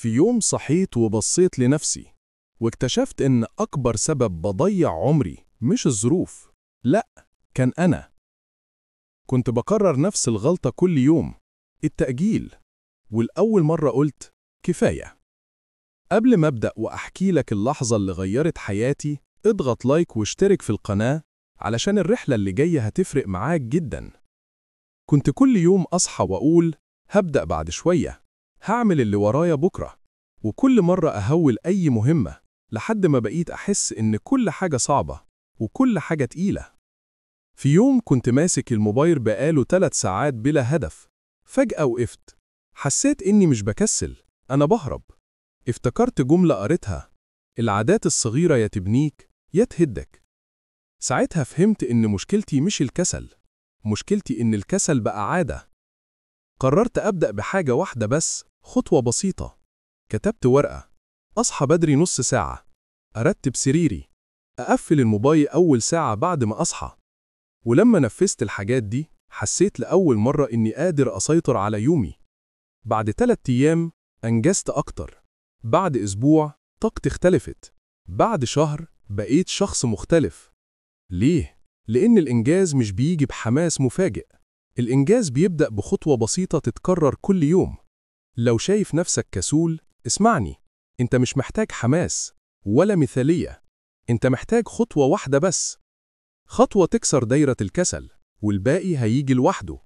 في يوم صحيت وبصيت لنفسي واكتشفت إن أكبر سبب بضيع عمري مش الظروف، لأ، كان أنا. كنت بكرر نفس الغلطة كل يوم، التأجيل. والأول مرة قلت كفاية. قبل ما أبدأ وأحكي لك اللحظة اللي غيرت حياتي، اضغط لايك واشترك في القناة علشان الرحلة اللي جاية هتفرق معاك جدا. كنت كل يوم أصحى وأقول هبدأ بعد شوية، هعمل اللي ورايا بكرة، وكل مرة أهول أي مهمة لحد ما بقيت أحس إن كل حاجة صعبة وكل حاجة تقيلة. في يوم كنت ماسك الموبايل بقاله 3 ساعات بلا هدف، فجأة وقفت، حسيت إني مش بكسل، أنا بهرب. افتكرت جملة قريتها: العادات الصغيرة يا تبنيك يا تهدك. ساعتها فهمت إن مشكلتي مش الكسل، مشكلتي إن الكسل بقى عادة. قررت أبدأ بحاجة واحدة بس، خطوة بسيطة. كتبت ورقة، أصحى بدري نص ساعة، أرتب سريري، أقفل الموبايل أول ساعة بعد ما أصحى. ولما نفذت الحاجات دي حسيت لأول مرة إني قادر أسيطر على يومي. بعد 3 أيام أنجزت أكتر، بعد أسبوع طاقتي اختلفت، بعد شهر بقيت شخص مختلف. ليه؟ لأن الإنجاز مش بيجي بحماس مفاجئ، الإنجاز بيبدأ بخطوة بسيطة تتكرر كل يوم. لو شايف نفسك كسول، اسمعني، أنت مش محتاج حماس ولا مثالية، أنت محتاج خطوة واحدة بس، خطوة تكسر دايرة الكسل والباقي هيجي لوحده.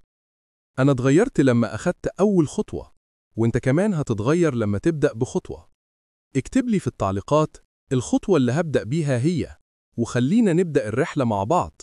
أنا اتغيرت لما أخدت أول خطوة، وأنت كمان هتتغير لما تبدأ بخطوة. اكتب لي في التعليقات الخطوة اللي هبدأ بيها هي، وخلينا نبدأ الرحلة مع بعض.